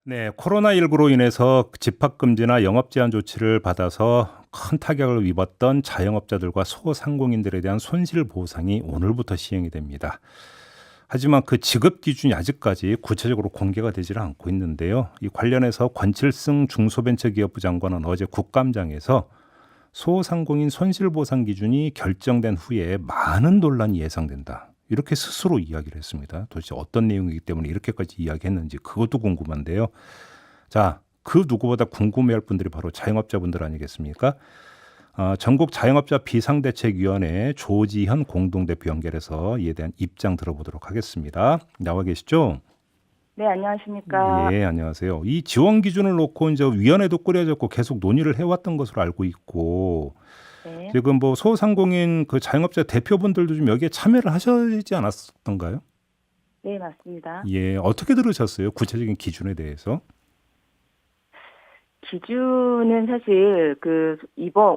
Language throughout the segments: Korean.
네, 코로나19로 인해서 집합금지나 영업 제한 조치를 받아서 큰 타격을 입었던 자영업자들과 소상공인들에 대한 손실 보상이 오늘부터 시행이 됩니다. 하지만 그 지급 기준이 아직까지 구체적으로 공개가 되지는 않고 있는데요. 이 관련해서 권칠승 중소벤처기업부 장관은 어제 국감장에서 소상공인 손실보상 기준이 결정된 후에 많은 논란이 예상된다. 이렇게 스스로 이야기를 했습니다. 도대체 어떤 내용이기 때문에 이렇게까지 이야기했는지 그것도 궁금한데요. 자, 그 누구보다 궁금해할 분들이 바로 자영업자분들 아니겠습니까? 전국 자영업자 비상대책위원회 조지현 공동대표 연결해서 이에 대한 입장 들어보도록 하겠습니다. 나와 계시죠? 네, 안녕하십니까. 예, 안녕하세요. 이 지원 기준을 놓고 이제 위원회도 꾸려졌고 계속 논의를 해왔던 것으로 알고 있고 네, 지금 뭐 소상공인 그 자영업자 대표분들도 좀 여기에 참여를 하시지 않았던가요? 네, 맞습니다. 예, 어떻게 들으셨어요? 구체적인 기준에 대해서? 기준은 사실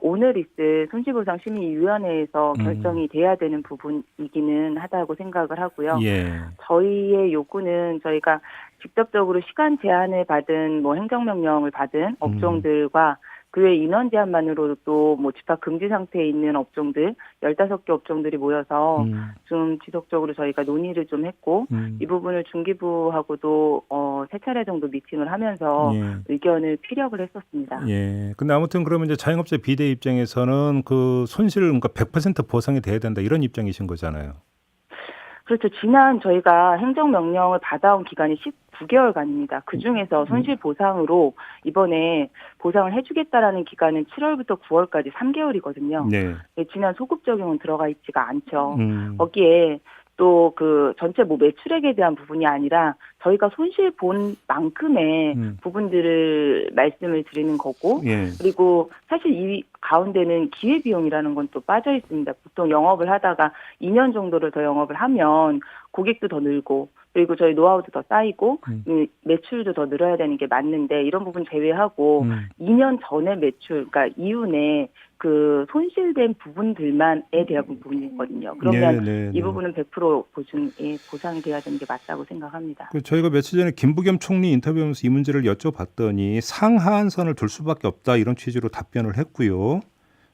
오늘 있을 손실보상심의위원회에서 음, 결정이 돼야 되는 부분이기는 하다고 생각을 하고요. 예, 저희의 요구는 저희가 직접적으로 시간 제한을 받은 행정명령을 받은 음, 업종들과 그 외 인원 제한만으로도 집합 금지 상태에 있는 업종들 15개 업종들이 모여서 음, 좀 지속적으로 저희가 논의를 좀 했고 이 음, 부분을 중기부하고도 세 차례 정도 미팅을 하면서 예. 의견을 피력을 했었습니다. 예. 근데 아무튼 그러면 이제 자영업자 비대 입장에서는 그 손실 그러니까 100% 보상이 돼야 된다 이런 입장이신 거잖아요. 그렇죠. 지난 저희가 행정명령을 받아온 기간이 19개월간입니다. 그중에서 음, 손실보상으로 이번에 보상을 해주겠다라는 기간은 7월부터 9월까지 3개월이거든요. 네. 지난 소급 적용은 들어가 있지가 않죠. 음, 거기에 또 그 전체 매출액에 대한 부분이 아니라 저희가 손실 본 만큼의 음, 부분들을 말씀을 드리는 거고, 예. 그리고 사실 이 가운데는 기회비용이라는 건 또 빠져 있습니다. 보통 영업을 하다가 2년 정도를 더 영업을 하면 고객도 더 늘고, 그리고 저희 노하우도 더 쌓이고, 음, 매출도 더 늘어야 되는 게 맞는데, 이런 부분 제외하고, 음, 2년 전의 매출, 그러니까 이윤에 그 손실된 부분들만에 대한 부분이거든요. 그러면 네, 네, 이 네. 부분은 100% 보상이 돼야 되는 게 맞다고 생각합니다. 그 저희가 며칠 전에 김부겸 총리 인터뷰하면서 이 문제를 여쭤봤더니 상하한선을 둘 수밖에 없다 이런 취지로 답변을 했고요.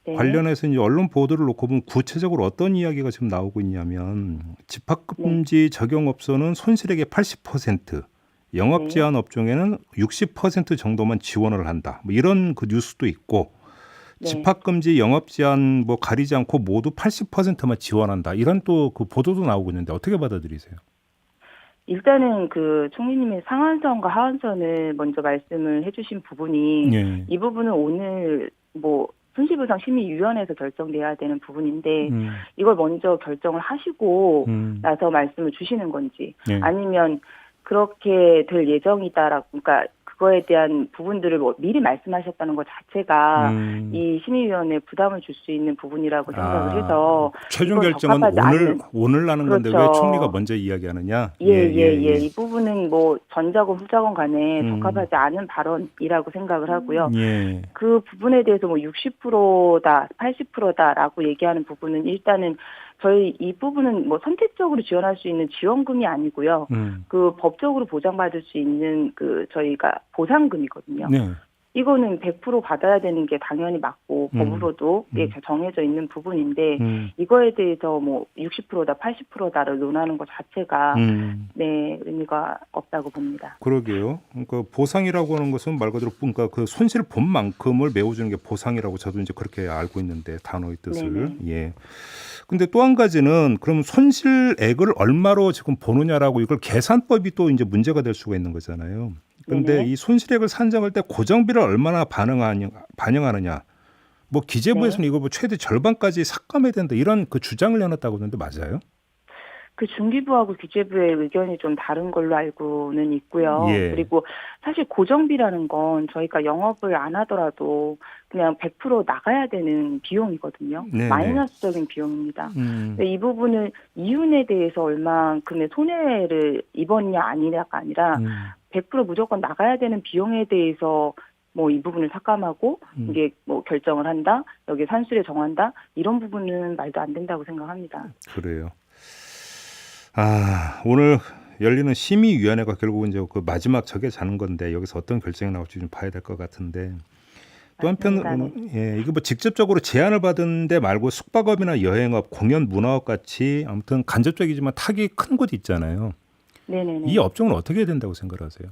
네, 관련해서 이제 언론 보도를 놓고 보면 구체적으로 어떤 이야기가 지금 나오고 있냐면 네, 집합금지 적용업소는 손실액의 80%, 영업 네, 제한 업종에는 60% 정도만 지원을 한다. 뭐 이런 그 뉴스도 있고 네. 집합금지 영업 제한 뭐 가리지 않고 모두 80%만 지원한다. 이런 또 그 보도도 나오고 있는데 어떻게 받아들이세요? 일단은 그 총리님의 상한선과 하한선을 먼저 말씀을 해주신 부분이 예. 이 부분은 오늘 손실보상 심의위원회에서 결정돼야 되는 부분인데 음. 이걸 먼저 결정을 하시고 음. 나서 말씀을 주시는 건지 예. 아니면 그렇게 될 예정이다라고 그러니까 그거에 대한 부분들을 미리 말씀하셨다는 것 자체가 음. 이 심의위원회에 부담을 줄 수 있는 부분이라고 생각을 아, 해서 최종 이건 결정은 적합하지 오늘 않는 나는 건데 왜 총리가 그렇죠. 먼저 이야기하느냐? 예, 예, 예, 예, 예. 예. 이 부분은 전자건 후자건 간에 음. 적합하지 않은 발언이라고 생각을 하고요. 예. 그 부분에 대해서 60%다, 80%다라고 얘기하는 부분은 일단은 저희 이 부분은 선택적으로 지원할 수 있는 지원금이 아니고요. 음. 그 법적으로 보장받을 수 있는 저희가 보상금이거든요. 네. 이거는 100% 받아야 되는 게 당연히 맞고 음. 법으로도 음. 정해져 있는 부분인데 음. 이거에 대해서 60%다 80%다를 논하는 것 자체가 음. 네, 의미가 없다고 봅니다. 그러게요. 그러니까 보상이라고 하는 것은 말 그대로 그러니까 그 손실 본 만큼을 메워주는 게 보상이라고 저도 이제 그렇게 알고 있는데 단어의 뜻을. 네네. 예. 근데 또 한 가지는 그럼 손실액을 얼마로 지금 보느냐라고 이걸 계산법이 또 이제 문제가 될 수가 있는 거잖아요. 근데 네네. 이 손실액을 산정할 때 고정비를 얼마나 반영하느냐. 뭐 네. 기재부에서는 이거 뭐 최대 절반까지 삭감해야 된다 이런 그 주장을 해놨다고 하는데 맞아요? 그 중기부하고 기재부의 의견이 좀 다른 걸로 알고는 있고요. 예. 그리고 사실 고정비라는 건 저희가 영업을 안 하더라도 그냥 100% 나가야 되는 비용이거든요. 네네. 마이너스적인 비용입니다. 음. 근데 이 부분은 이윤에 대해서 얼만큼의 손해를 입었냐 아니냐가 아니라 음. 100% 무조건 나가야 되는 비용에 대해서 이 부분을 삭감하고 음. 이게 결정을 한다, 여기 산술에 정한다 이런 부분은 말도 안 된다고 생각합니다. 그래요. 오늘 열리는 심의위원회가 결국은 이제 그 마지막 적에 자는 건데 여기서 어떤 결정이 나올지 좀 봐야 될 것 같은데 또 맞습니다. 한편으로는 이게 뭐 직접적으로 제한을 받은 데 말고 숙박업이나 여행업, 공연 문화업 같이 아무튼 간접적이지만 타격이 큰 곳이 있잖아요. 네네네. 이 업종은 어떻게 해야 된다고 생각하세요?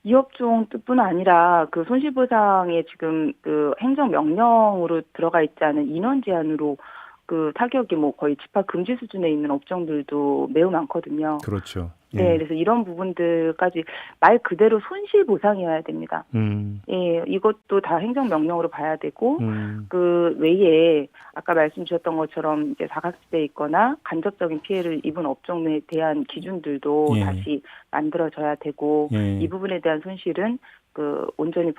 이 업종뿐 아니라 그 손실보상에 지금 그 행정명령으로 들어가 있지 않은 인원 제한으로 그 타격이 뭐 거의 집합 금지 수준에 있는 업종들도 매우 많거든요. 그렇죠. 네, 그래서 이런 부분들까지 말 그대로 손실보상이어야 됩니다. 음, 예, 이것도 다 행정명령으로 봐야 되고, 음, 그 외에 아까 말씀 주셨던 것처럼 이제 사각지대에 있거나 간접적인 피해를 입은 업종에 대한 기준들도 예, 다시 만들어져야 되고, 이 예. 부분에 대한 손실은 그 온전히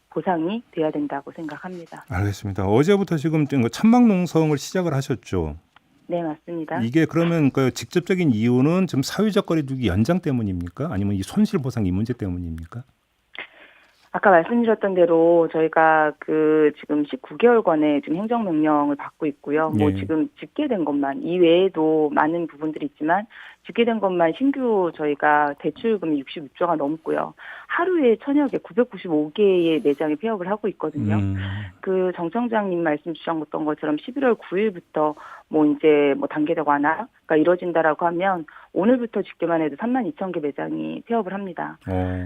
보상이 돼야 된다고 생각합니다. 알겠습니다. 어제부터 지금 천막 농성을 시작을 하셨죠. 네, 맞습니다. 이게 그러면 그 직접적인 이유는 지금 사회적 거리두기 연장 때문입니까? 아니면 이 손실 보상 이 문제 때문입니까? 아까 말씀드렸던 대로 저희가 그 지금 19개월권의 지금 행정명령을 받고 있고요. 뭐 예. 지금 집계된 것만 이외에도 많은 부분들이 있지만 집계된 것만 신규 저희가 대출금이 66조가 넘고요. 하루에 천여 개, 995개의 매장에 폐업을 하고 있거든요. 그 정 청장님 말씀 주셨던 것처럼 11월 9일부터 뭐 이제 뭐 단계적 완화가 이루어진다라고 하면 오늘부터 집계만 해도 32,000개 매장이 폐업을 합니다.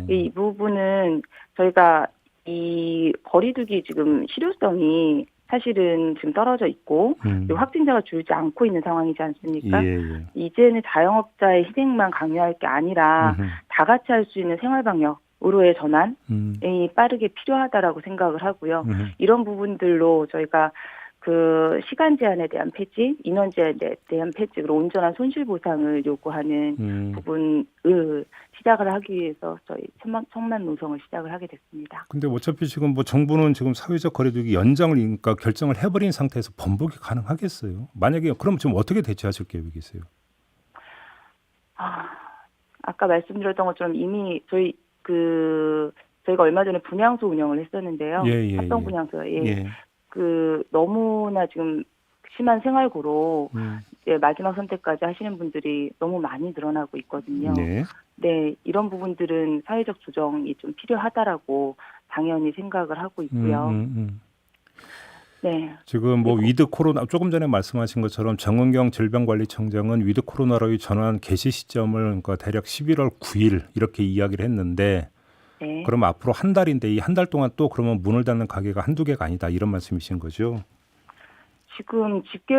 이 부분은 저희가 이 거리두기 지금 실효성이 사실은 지금 떨어져 있고 그리고 확진자가 줄지 않고 있는 상황이지 않습니까? 예, 예. 이제는 자영업자의 희생만 강요할 게 아니라 다 같이 할 수 있는 생활방역으로의 전환이 빠르게 필요하다라고 생각을 하고요. 이런 부분들로 저희가 그 시간 제한에 대한 폐지, 인원 제한에 대한 폐지, 그리고 온전한 손실 보상을 요구하는 부분을 시작을 하기 위해서 저희 천만 농성을 시작을 하게 됐습니다. 근데 어차피 지금 뭐 정부는 지금 사회적 거리두기 연장을 그러니까 결정을 해버린 상태에서 번복이 가능하겠어요? 만약에 그럼 지금 어떻게 대처하실 계획이세요? 아까 말씀드렸던 것처럼 이미 저희가 얼마 전에 분향소 운영을 했었는데요. 예, 합동 예. 분향소. 예. 그 너무나 지금 심한 생활고로 이제 마지막 선택까지 하시는 분들이 너무 많이 늘어나고 있거든요. 네. 네, 이런 부분들은 사회적 조정이 좀 필요하다라고 당연히 생각을 하고 있고요. 네. 지금 뭐 위드 코로나 조금 전에 말씀하신 것처럼 정은경 질병관리청장은 위드 코로나로의 전환 개시 시점을 그러니까 대략 11월 9일 이렇게 이야기를 했는데 네. 그럼 앞으로 한 달인데 이 한 달 동안 또 그러면 문을 닫는 가게가 한두 개가 아니다 이런 말씀이신 거죠? 지금 집계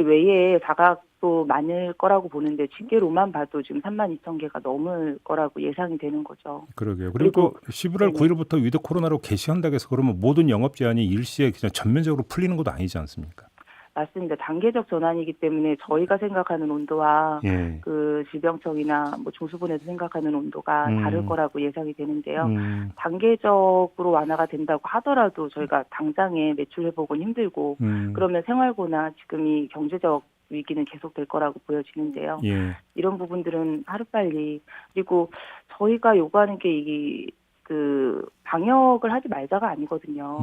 외에 사각도 많을 거라고 보는데 집계로만 봐도 지금 32,000개가 넘을 거라고 예상이 되는 거죠. 그러게요. 그리고 11월 9일부터 위드 코로나로 개시한다고 해서 그러면 모든 영업 제한이 일시에 그냥 전면적으로 풀리는 것도 아니지 않습니까? 맞습니다. 단계적 전환이기 때문에 저희가 생각하는 온도와 예. 그 질병청이나 뭐 중수본에서 생각하는 온도가 다를 거라고 예상이 되는데요. 단계적으로 완화가 된다고 하더라도 저희가 당장에 매출 회복은 힘들고 그러면 생활고나 지금 이 경제적 위기는 계속될 거라고 보여지는데요. 예. 이런 부분들은 하루빨리 그리고 저희가 요구하는 게 그 방역을 하지 말자가 아니거든요.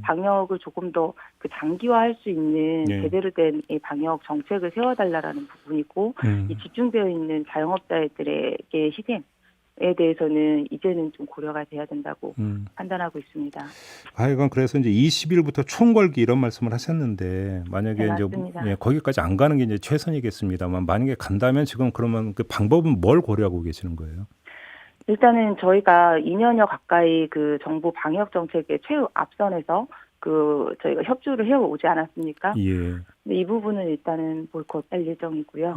방역을 조금 더 그 장기화할 수 있는 네. 제대로 된 이 방역 정책을 세워달라는 부분이고 이 집중되어 있는 자영업자들에게 희생에 대해서는 이제는 좀 고려가 돼야 된다고 판단하고 있습니다. 하여간 그래서 이제 20일부터 총궐기 이런 말씀을 하셨는데 만약에 네, 이제 맞습니다. 거기까지 안 가는 게 이제 최선이겠습니다만 만약에 간다면 지금 그러면 그 방법은 뭘 고려하고 계시는 거예요? 일단은 저희가 2년여 가까이 그 정부 방역 정책의 앞선에서 그 저희가 협조를 해오지 않았습니까? 예. 근데 이 부분은 일단은 보이콧할 예정이고요.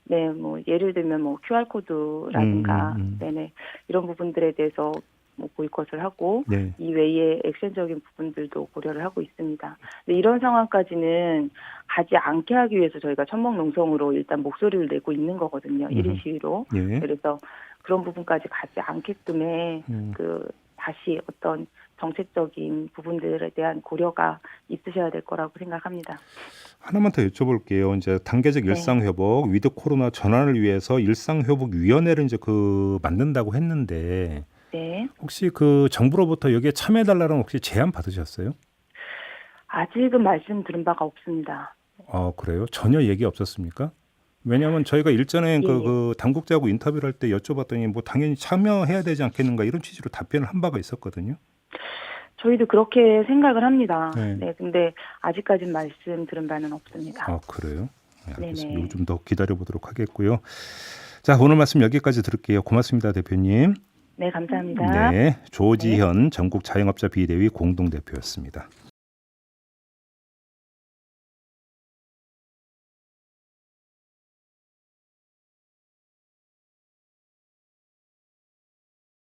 네, 뭐 예를 들면 뭐 QR 코드라든가, 네네 이런 부분들에 대해서 뭐 보이콧을 하고 네. 이 외에 액션적인 부분들도 고려를 하고 있습니다. 근데 이런 상황까지는 가지 않게 하기 위해서 저희가 천목농성으로 일단 목소리를 내고 있는 거거든요. 1인 시위로. 예. 그래서 그런 부분까지 가지 않게끔의 그 다시 어떤 정책적인 부분들에 대한 고려가 있으셔야 될 거라고 생각합니다. 하나만 더 여쭤볼게요. 이제 단계적 일상 회복, 위드 코로나 전환을 위해서 일상 회복 위원회를 이제 그 만든다고 했는데 네. 혹시 그 정부로부터 여기에 참여해 달라는 혹시 제안 받으셨어요? 아직은 말씀 들은 바가 없습니다. 그래요? 전혀 얘기 없었습니까? 왜냐하면 저희가 일전에 예. 그 당국자하고 인터뷰를 할 때 여쭤봤더니 뭐 당연히 참여해야 되지 않겠는가 이런 취지로 답변을 한 바가 있었거든요. 저희도 그렇게 생각을 합니다. 네. 네, 근데 아직까지는 말씀 들은 바는 없습니다. 아, 그래요? 네, 알겠습니다. 네네. 요즘 더 기다려보도록 하겠고요. 자, 오늘 말씀 여기까지 들을게요. 고맙습니다, 대표님. 네, 감사합니다. 네, 조지현 전국 자영업자 비대위 공동대표였습니다.